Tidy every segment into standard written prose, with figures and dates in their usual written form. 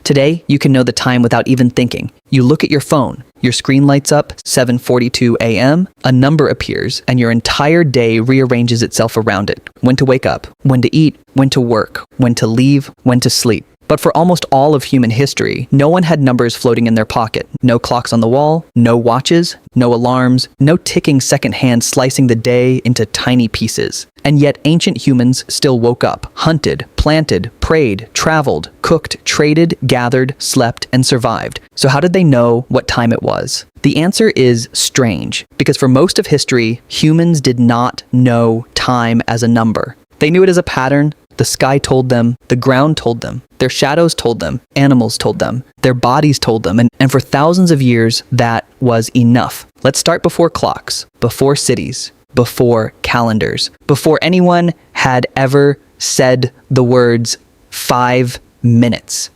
Today, you can know the time without even thinking. You look at your phone, your screen lights up, 7:42 a.m., a number appears, and your entire day rearranges itself around it. When to wake up, when to eat, when to work, when to leave, when to sleep. But for almost all of human history, no one had numbers floating in their pocket. No clocks on the wall, no watches, no alarms, no ticking second hand slicing the day into tiny pieces. And yet ancient humans still woke up, hunted, planted, prayed, traveled, cooked, traded, gathered, slept, and survived. So how did they know what time it was? The answer is strange, because for most of history, humans did not know time as a number. They knew it as a pattern. The sky told them, the ground told them, their shadows told them, animals told them, their bodies told them, and for thousands of years, that was enough. Let's start before clocks, before cities, before calendars, before anyone had ever said the words 5 minutes.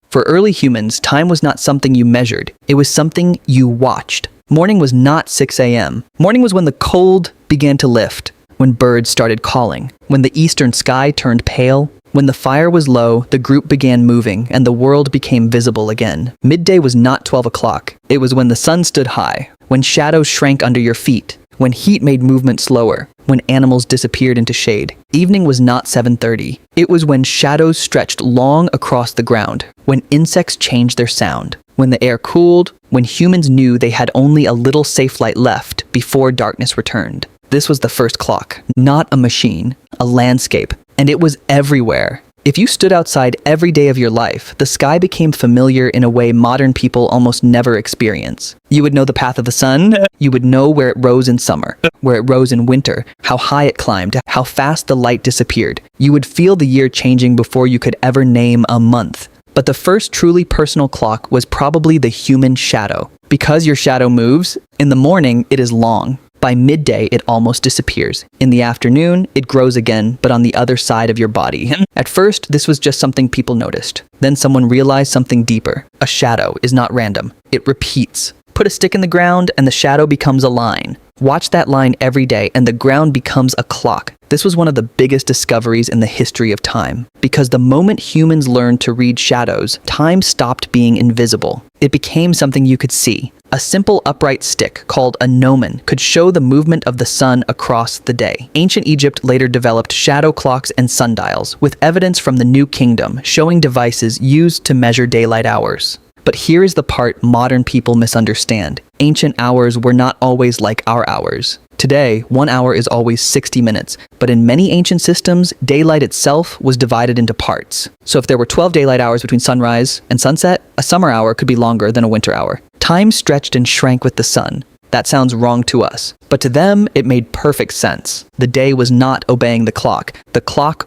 For early humans, time was not something you measured, it was something you watched. Morning was not 6 a.m. Morning was when the cold began to lift, when birds started calling, when the eastern sky turned pale, when the fire was low, the group began moving, and the world became visible again. Midday was not 12 o'clock. It was when the sun stood high, when shadows shrank under your feet, when heat made movement slower, when animals disappeared into shade. Evening was not 7:30. It was when shadows stretched long across the ground, when insects changed their sound, when the air cooled, when humans knew they had only a little safe light left before darkness returned. This was the first clock, not a machine, a landscape, and it was everywhere. If you stood outside every day of your life, the sky became familiar in a way modern people almost never experience. You would know the path of the sun, you would know where it rose in summer, where it rose in winter, how high it climbed, how fast the light disappeared. You would feel the year changing before you could ever name a month. But the first truly personal clock was probably the human shadow. Because your shadow moves, in the morning it is long. By midday, it almost disappears. In the afternoon, it grows again, but on the other side of your body. At first, this was just something people noticed. Then someone realized something deeper. A shadow is not random. It repeats. Put a stick in the ground, and the shadow becomes a line. Watch that line every day, and the ground becomes a clock. This was one of the biggest discoveries in the history of time. Because the moment humans learned to read shadows, time stopped being invisible. It became something you could see. A simple upright stick called a gnomon could show the movement of the sun across the day. Ancient Egypt later developed shadow clocks and sundials, with evidence from the New Kingdom showing devices used to measure daylight hours. But here is the part modern people misunderstand. Ancient hours were not always like our hours. Today, 1 hour is always 60 minutes, but in many ancient systems, daylight itself was divided into parts. So if there were 12 daylight hours between sunrise and sunset, a summer hour could be longer than a winter hour. Time stretched and shrank with the sun. That sounds wrong to us, but to them, it made perfect sense. The day was not obeying the clock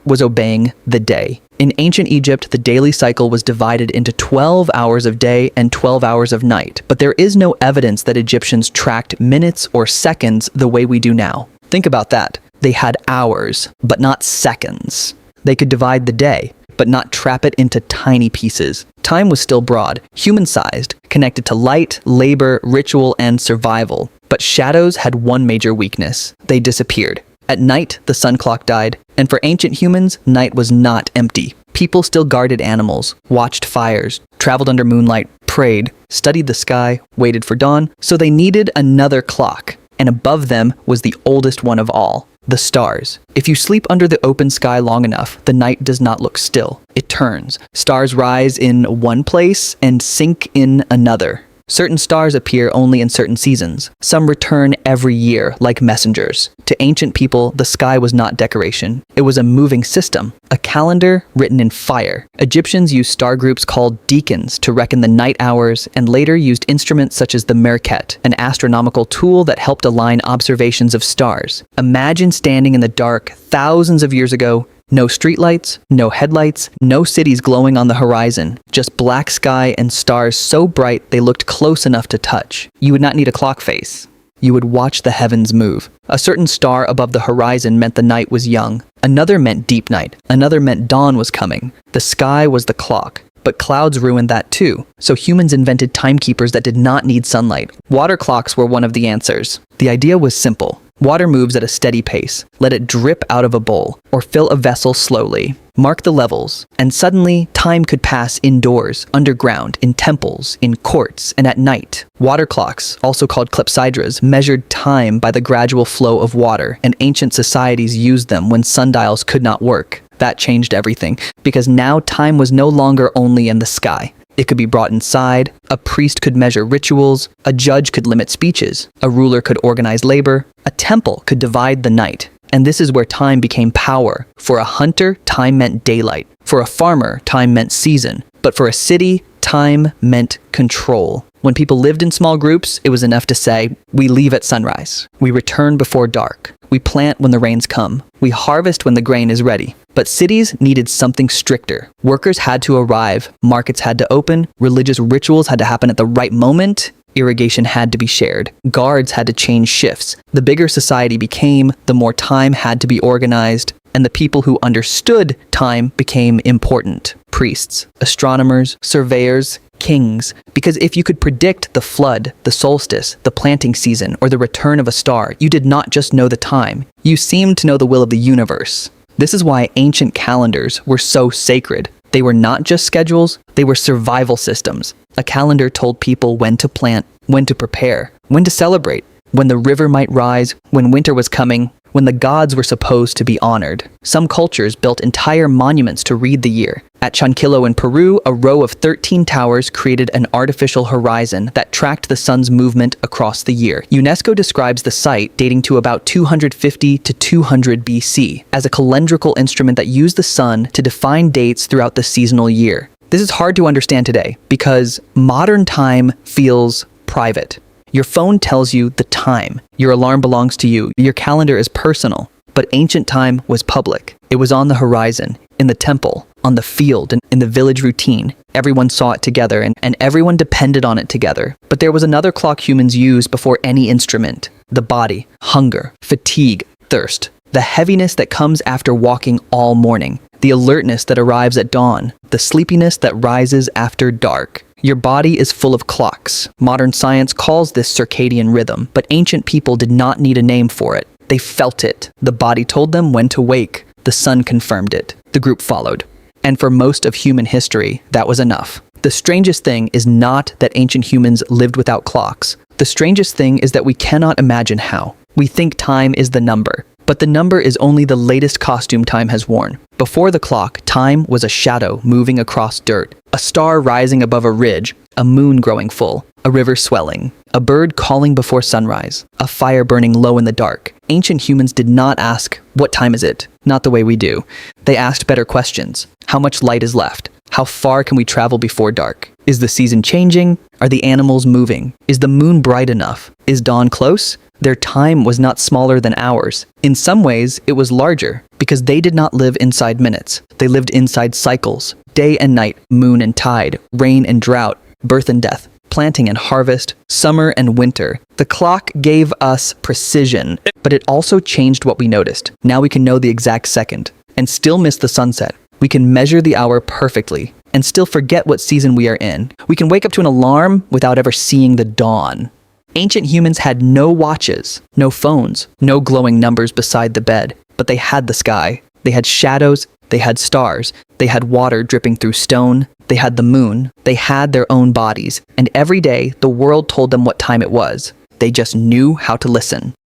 was obeying the day. In ancient Egypt, the daily cycle was divided into 12 hours of day and 12 hours of night, but there is no evidence that Egyptians tracked minutes or seconds the way we do now. Think about that. They had hours, but not seconds. They could divide the day, but not trap it into tiny pieces. Time was still broad, human-sized, connected to light, labor, ritual, and survival. But shadows had one major weakness. They disappeared. At night, the sun clock died, and for ancient humans, night was not empty. People still guarded animals, watched fires, traveled under moonlight, prayed, studied the sky, waited for dawn, so they needed another clock. And above them was the oldest one of all, the stars. If you sleep under the open sky long enough, the night does not look still. It turns. Stars rise in one place and sink in another. Certain stars appear only in certain seasons. Some return every year, like messengers. To ancient people, the sky was not decoration. It was a moving system, a calendar written in fire. Egyptians used star groups called decans to reckon the night hours, and later used instruments such as the merket, an astronomical tool that helped align observations of stars. Imagine standing in the dark thousands of years ago. No streetlights, no headlights, no cities glowing on the horizon, just black sky and stars so bright they looked close enough to touch. You would not need a clock face. You would watch the heavens move. A certain star above the horizon meant the night was young. Another meant deep night. Another meant dawn was coming. The sky was the clock. But clouds ruined that too. So humans invented timekeepers that did not need sunlight. Water clocks were one of the answers. The idea was simple. Water moves at a steady pace. Let it drip out of a bowl, or fill a vessel slowly. Mark the levels, and suddenly time could pass indoors, underground, in temples, in courts, and at night. Water clocks, also called clepsydras, measured time by the gradual flow of water, and ancient societies used them when sundials could not work. That changed everything, because now time was no longer only in the sky. It could be brought inside, a priest could measure rituals, a judge could limit speeches, a ruler could organize labor, a temple could divide the night. And this is where time became power. For a hunter, time meant daylight. For a farmer, time meant season. But for a city, time meant control. When people lived in small groups, it was enough to say, we leave at sunrise. We return before dark. We plant when the rains come. We harvest when the grain is ready. But cities needed something stricter. Workers had to arrive. Markets had to open. Religious rituals had to happen at the right moment. Irrigation had to be shared. Guards had to change shifts. The bigger society became, the more time had to be organized, and the people who understood time became important. Priests, astronomers, surveyors, kings. Because if you could predict the flood, the solstice, the planting season, or the return of a star, you did not just know the time. You seemed to know the will of the universe. This is why ancient calendars were so sacred. They were not just schedules, they were survival systems. A calendar told people when to plant, when to prepare, when to celebrate, when the river might rise, when winter was coming, when the gods were supposed to be honored. Some cultures built entire monuments to read the year. At Chanquillo in Peru, a row of 13 towers created an artificial horizon that tracked the sun's movement across the year. UNESCO describes the site, dating to about 250 to 200 BC, as a calendrical instrument that used the sun to define dates throughout the seasonal year. This is hard to understand today because modern time feels private. Your phone tells you the time. Your alarm belongs to you. Your calendar is personal. But ancient time was public. It was on the horizon, in the temple, on the field, and in the village routine. Everyone saw it together, and everyone depended on it together. But there was another clock humans used before any instrument. The body, hunger, fatigue, thirst. The heaviness that comes after walking all morning. The alertness that arrives at dawn. The sleepiness that rises after dark. Your body is full of clocks. Modern science calls this circadian rhythm, but ancient people did not need a name for it. They felt it. The body told them when to wake. The sun confirmed it. The group followed. And for most of human history, that was enough. The strangest thing is not that ancient humans lived without clocks. The strangest thing is that we cannot imagine how. We think time is the number, but the number is only the latest costume time has worn. Before the clock, time was a shadow moving across dirt, a star rising above a ridge, a moon growing full, a river swelling, a bird calling before sunrise, a fire burning low in the dark. Ancient humans did not ask, "What time is it?" Not the way we do. They asked better questions. How much light is left? How far can we travel before dark? Is the season changing? Are the animals moving? Is the moon bright enough? Is dawn close? Their time was not smaller than ours. In some ways, it was larger, because they did not live inside minutes. They lived inside cycles. Day and night, moon and tide, rain and drought, birth and death, planting and harvest, summer and winter. The clock gave us precision, but it also changed what we noticed. Now we can know the exact second, and still miss the sunset. We can measure the hour perfectly, and still forget what season we are in. We can wake up to an alarm without ever seeing the dawn. Ancient humans had no watches, no phones, no glowing numbers beside the bed, but they had the sky. They had shadows, they had stars, they had water dripping through stone, they had the moon, they had their own bodies, and every day the world told them what time it was. They just knew how to listen.